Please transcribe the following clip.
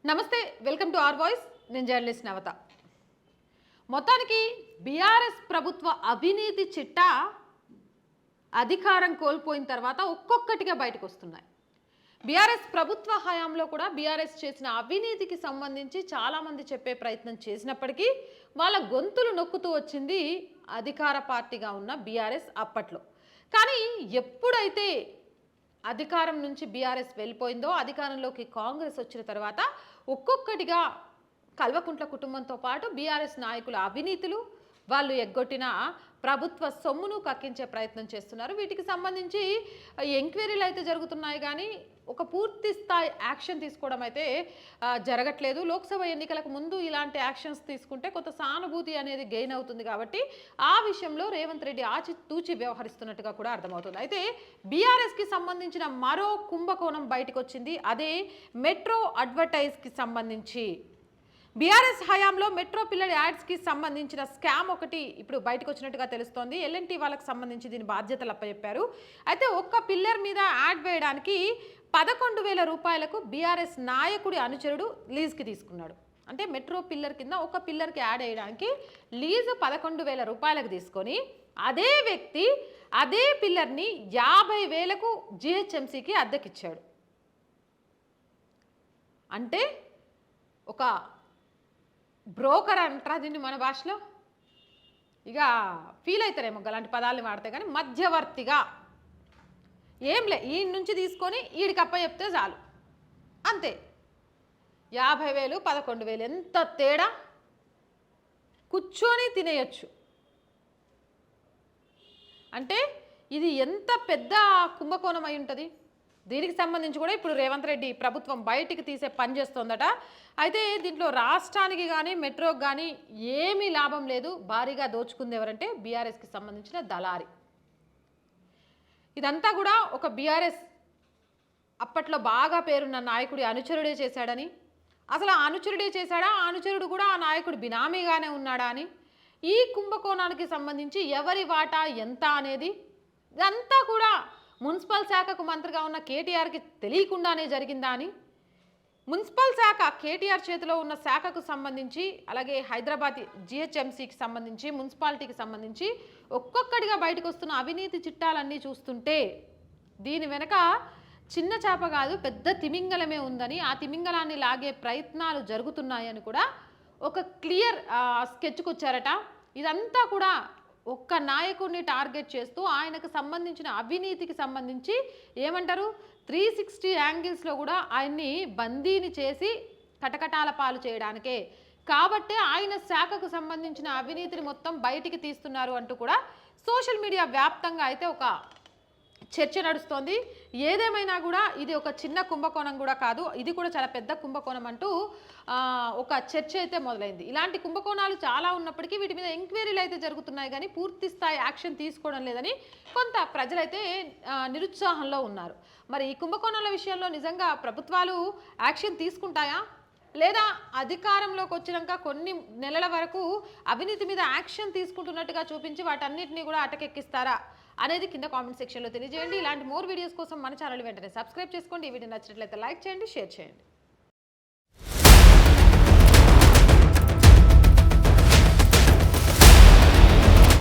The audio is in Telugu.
నమస్తే, వెల్కమ్ టు ఆర్ వాయిస్. నేను జర్నలిస్ట్ నవత. మొత్తానికి బీఆర్ఎస్ ప్రభుత్వ అవినీతి చిట్టా అధికారం కోల్పోయిన తర్వాత ఒక్కొక్కటిగా బయటకు వస్తున్నాయి. బీఆర్ఎస్ ప్రభుత్వ హయాంలో కూడా బీఆర్ఎస్ చేసిన అవినీతికి సంబంధించి చాలామంది చెప్పే ప్రయత్నం చేసినప్పటికీ వాళ్ళ గొంతులు నొక్కుతూ వచ్చింది అధికార పార్టీగా ఉన్న బీఆర్ఎస్ అప్పట్లో. కానీ ఎప్పుడైతే అధికారం నుంచి బీఆర్ఎస్ వెళ్ళిపోయిందో, అధికారంలోకి కాంగ్రెస్ వచ్చిన తర్వాత ఒక్కొక్కటిగా కల్వకుంట్ల కుటుంబంతో పాటు బీఆర్ఎస్ నాయకుల అవినీతులు, వాళ్ళు ఎగ్గొట్టిన ప్రభుత్వ సొమ్మును కక్కించే ప్రయత్నం చేస్తున్నారు. వీటికి సంబంధించి ఎంక్వైరీలు అయితే జరుగుతున్నాయి, కానీ ఒక పూర్తి స్థాయి యాక్షన్ తీసుకోవడం అయితే జరగట్లేదు. లోక్సభ ఎన్నికలకు ముందు ఇలాంటి యాక్షన్స్ తీసుకుంటే కొంత సానుభూతి అనేది గెయిన్ అవుతుంది. కాబట్టి ఆ విషయంలో రేవంత్ రెడ్డి ఆచితూచి వ్యవహరిస్తున్నట్టుగా కూడా అర్థమవుతుంది. అయితే బీఆర్ఎస్కి సంబంధించిన మరో కుంభకోణం బయటకు వచ్చింది. అదే మెట్రో అడ్వర్టైజ్కి సంబంధించి. బీఆర్ఎస్ హయాంలో మెట్రో పిల్లల యాడ్స్కి సంబంధించిన స్కామ్ ఒకటి ఇప్పుడు బయటకు వచ్చినట్టుగా తెలుస్తోంది. ఎల్ఎన్టీ వాళ్ళకి సంబంధించి దీని బాధ్యతలు అప్పచెప్పారు. అయితే ఒక్క పిల్లర్ మీద యాడ్ వేయడానికి 11,000 రూపాయలకు బీఆర్ఎస్ నాయకుడి అనుచరుడు లీజ్కి తీసుకున్నాడు. అంటే మెట్రో పిల్లర్ కింద ఒక పిల్లర్కి యాడ్ వేయడానికి లీజు 11,000 రూపాయలకు తీసుకొని అదే వ్యక్తి అదే పిల్లర్ని 50,000కు జిహెచ్ఎంసీకి అద్దెకిచ్చాడు. అంటే ఒక బ్రోకర్ అంటారా దీన్ని మన భాషలో, ఇక ఫీల్ అవుతారేమో అలాంటి పదాలని వాడితే, కానీ మధ్యవర్తిగా ఏంలే ఈ నుంచి తీసుకొని ఈడికి అప్ప చెప్తే చాలు, అంతే. 50,000 11,000 ఎంత తేడా! కూర్చొని తినేయచ్చు. అంటే ఇది ఎంత పెద్ద కుంభకోణం అయి ఉంటుంది. దీనికి సంబంధించి కూడా ఇప్పుడు రేవంత్ రెడ్డి ప్రభుత్వం బయటికి తీసే పని చేస్తోందట. అయితే దీంట్లో రాష్ట్రానికి కానీ మెట్రోకి కానీ ఏమీ లాభం లేదు. భారీగా దోచుకుంది ఎవరంటే బీఆర్ఎస్కి సంబంధించిన దళారి. ఇదంతా కూడా ఒక బీఆర్ఎస్ అప్పట్లో బాగా పేరున్న నాయకుడి అనుచరుడే చేశాడని, అసలు ఆ అనుచరుడే చేశాడా, ఆ అనుచరుడు కూడా ఆ నాయకుడు బినామీగానే ఉన్నాడా అని, ఈ కుంభకోణానికి సంబంధించి ఎవరి వాటా ఎంత అనేది ఇదంతా కూడా మున్సిపల్ శాఖకు మంత్రిగా ఉన్న కేటీఆర్కి తెలియకుండానే జరిగిందా అని, మున్సిపల్ శాఖ కేటీఆర్ చేతిలో ఉన్న శాఖకు సంబంధించి, అలాగే హైదరాబాద్ జిహెచ్ఎంసీకి సంబంధించి, మున్సిపాలిటీకి సంబంధించి ఒక్కొక్కటిగా బయటకు వస్తున్న అవినీతి చిట్టాలన్నీ చూస్తుంటే దీని వెనక చిన్న చేప కాదు పెద్ద తిమింగలమే ఉందని, ఆ తిమింగలాన్ని లాగే ప్రయత్నాలు జరుగుతున్నాయని కూడా ఒక క్లియర్ స్కెచ్కు వచ్చారట. ఇదంతా కూడా ఒక్క నాయకుడిని టార్గెట్ చేస్తూ ఆయనకు సంబంధించిన అవినీతికి సంబంధించి ఏమంటారు 360 యాంగిల్స్లో కూడా ఆయన్ని బందీని చేసి కటకటాల పాలు చేయడానికే, కాబట్టే ఆయన శాఖకు సంబంధించిన అవినీతిని మొత్తం బయటికి తీస్తున్నారు అంటూ కూడా సోషల్ మీడియా వ్యాప్తంగా అయితే ఒక చర్చ నడుస్తోంది. ఏదేమైనా కూడా ఇది ఒక చిన్న కుంభకోణం కూడా కాదు, ఇది కూడా చాలా పెద్ద కుంభకోణం అంటూ ఒక చర్చ అయితే మొదలైంది. ఇలాంటి కుంభకోణాలు చాలా ఉన్నప్పటికీ వీటి మీద ఎంక్వైరీలు అయితే జరుగుతున్నాయి, కానీ పూర్తి స్థాయి యాక్షన్ తీసుకోవడం లేదని కొంత ప్రజలైతే నిరుత్సాహంలో ఉన్నారు. మరి ఈ కుంభకోణాల విషయంలో నిజంగా ప్రభుత్వాలు యాక్షన్ తీసుకుంటాయా, లేదా అధికారంలోకి వచ్చినాక కొన్ని నెలల వరకు అవినీతి మీద యాక్షన్ తీసుకుంటున్నట్టుగా చూపించి వాటన్నిటిని కూడా అటకెక్కిస్తారా అనేది కింద కామెంట్ సెక్షన్లో తెలియజేయండి. ఇలాంటి మోర్ వీడియోస్ కోసం మన ఛానల్ వెంటనే సబ్స్క్రైబ్ చేసుకోండి. ఈ వీడియో నచ్చినట్లయితే లైక్ చేయండి, షేర్ చేయండి.